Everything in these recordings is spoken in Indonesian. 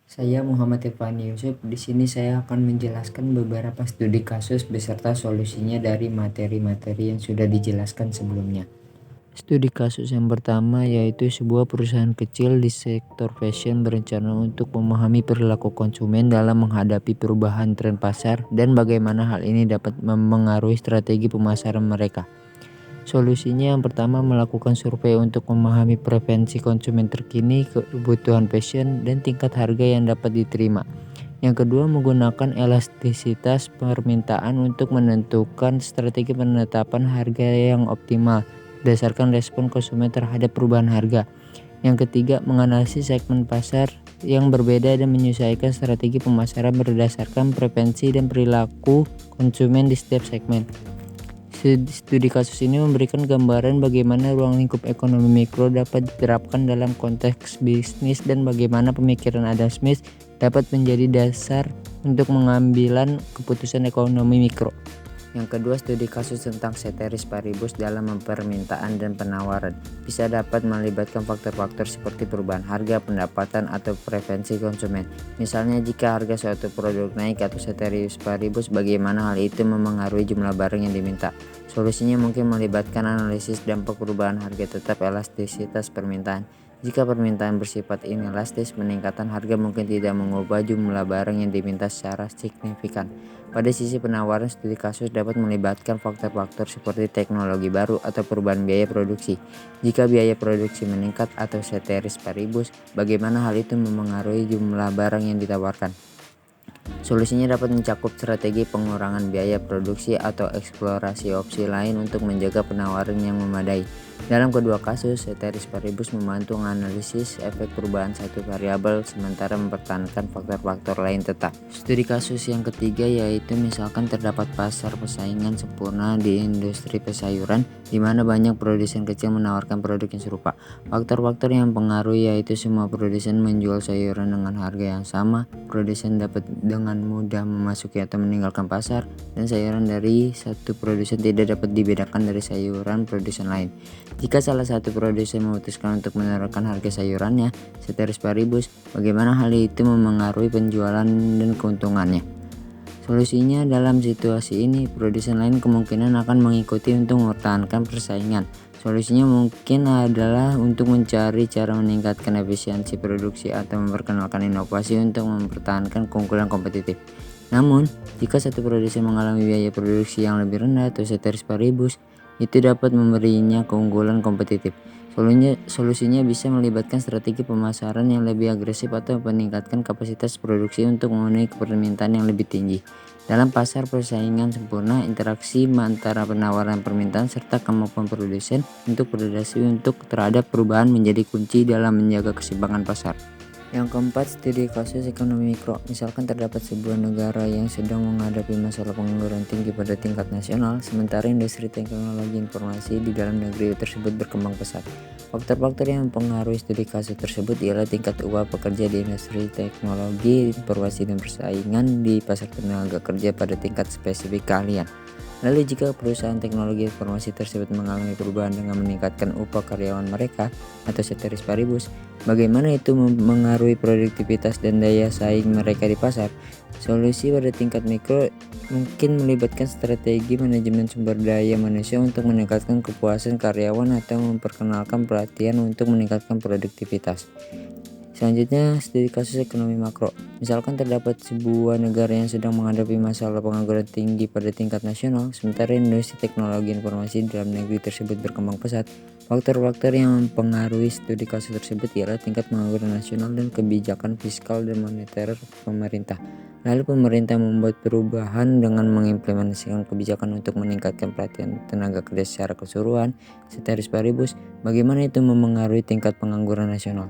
Saya Muhammad Irfan Yusuf. Di sini saya akan menjelaskan beberapa studi kasus beserta solusinya dari materi-materi yang sudah dijelaskan sebelumnya. Studi kasus yang pertama yaitu sebuah perusahaan kecil di sektor fashion berencana untuk memahami perilaku konsumen dalam menghadapi perubahan tren pasar dan bagaimana hal ini dapat mempengaruhi strategi pemasaran mereka. Solusinya yang pertama melakukan survei untuk memahami preferensi konsumen terkini, kebutuhan fashion, dan tingkat harga yang dapat diterima. Yang kedua menggunakan elastisitas permintaan untuk menentukan strategi penetapan harga yang optimal berdasarkan respon konsumen terhadap perubahan harga. Yang ketiga menganalisis segmen pasar yang berbeda dan menyesuaikan strategi pemasaran berdasarkan preferensi dan perilaku konsumen di setiap segmen. Studi kasus ini memberikan gambaran bagaimana ruang lingkup ekonomi mikro dapat diterapkan dalam konteks bisnis dan bagaimana pemikiran Adam Smith dapat menjadi dasar untuk mengambilan keputusan ekonomi mikro. Yang kedua, studi kasus tentang ceteris paribus dalam permintaan dan penawaran bisa dapat melibatkan faktor-faktor seperti perubahan harga, pendapatan, atau preferensi konsumen. Misalnya, jika harga suatu produk naik atau ceteris paribus, bagaimana hal itu memengaruhi jumlah barang yang diminta. Solusinya mungkin melibatkan analisis dampak perubahan harga tetap elastisitas permintaan. Jika permintaan bersifat inelastis, peningkatan harga mungkin tidak mengubah jumlah barang yang diminta secara signifikan. Pada sisi penawaran, studi kasus dapat melibatkan faktor-faktor seperti teknologi baru atau perubahan biaya produksi. Jika biaya produksi meningkat atau ceteris paribus, bagaimana hal itu memengaruhi jumlah barang yang ditawarkan. Solusinya dapat mencakup strategi pengurangan biaya produksi atau eksplorasi opsi lain untuk menjaga penawaran yang memadai. Dalam kedua kasus, ceteris paribus membantu menganalisis efek perubahan satu variabel sementara mempertahankan faktor-faktor lain tetap. Studi kasus yang ketiga yaitu misalkan terdapat pasar persaingan sempurna di industri sayuran di mana banyak produsen kecil menawarkan produk yang serupa. Faktor-faktor yang mempengaruhi yaitu semua produsen menjual sayuran dengan harga yang sama, produsen dapat dengan mudah memasuki atau meninggalkan pasar, dan sayuran dari satu produsen tidak dapat dibedakan dari sayuran produsen lain. Jika salah satu produsen memutuskan untuk menurunkan harga sayurannya, ceteris paribus, bagaimana hal itu memengaruhi penjualan dan keuntungannya? Solusinya dalam situasi ini, produsen lain kemungkinan akan mengikuti untuk mempertahankan persaingan. Solusinya mungkin adalah untuk mencari cara meningkatkan efisiensi produksi atau memperkenalkan inovasi untuk mempertahankan keunggulan kompetitif. Namun, jika satu produsen mengalami biaya produksi yang lebih rendah atau ceteris paribus, itu dapat memberinya keunggulan kompetitif. Solusinya bisa melibatkan strategi pemasaran yang lebih agresif atau meningkatkan kapasitas produksi untuk memenuhi permintaan yang lebih tinggi. Dalam pasar persaingan sempurna, interaksi antara penawaran permintaan serta kemampuan produsen untuk beradaptasi terhadap perubahan menjadi kunci dalam menjaga keseimbangan pasar. Yang keempat, studi kasus ekonomi mikro. Misalkan terdapat sebuah negara yang sedang menghadapi masalah pengangguran tinggi pada tingkat nasional, sementara industri teknologi informasi di dalam negeri tersebut berkembang pesat. Faktor-faktor yang mempengaruhi studi kasus tersebut ialah tingkat upah pekerja di industri teknologi, informasi dan persaingan di pasar tenaga kerja pada tingkat spesifik keahlian. Lalu jika perusahaan teknologi informasi tersebut mengalami perubahan dengan meningkatkan upah karyawan mereka atau ceteris paribus, bagaimana itu mempengaruhi produktivitas dan daya saing mereka di pasar? Solusi pada tingkat mikro mungkin melibatkan strategi manajemen sumber daya manusia untuk meningkatkan kepuasan karyawan atau memperkenalkan pelatihan untuk meningkatkan produktivitas. Selanjutnya, studi kasus ekonomi makro. Misalkan terdapat sebuah negara yang sedang menghadapi masalah pengangguran tinggi pada tingkat nasional, sementara industri teknologi informasi di dalam negeri tersebut berkembang pesat. Faktor-faktor yang mempengaruhi studi kasus tersebut ialah tingkat pengangguran nasional dan kebijakan fiskal dan moneter pemerintah. Lalu pemerintah membuat perubahan dengan mengimplementasikan kebijakan untuk meningkatkan pelatihan tenaga kerja secara keseluruhan, ceteris paribus, bagaimana itu memengaruhi tingkat pengangguran nasional.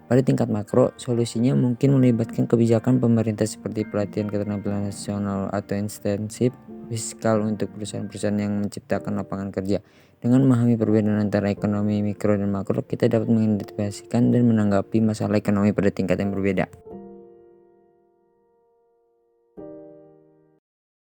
Pada tingkat makro, solusinya mungkin melibatkan kebijakan pemerintah seperti pelatihan keterampilan nasional atau insentif fiskal untuk perusahaan-perusahaan yang menciptakan lapangan kerja. Dengan memahami perbedaan antara ekonomi mikro dan makro, kita dapat mengidentifikasikan dan menanggapi masalah ekonomi pada tingkat yang berbeda.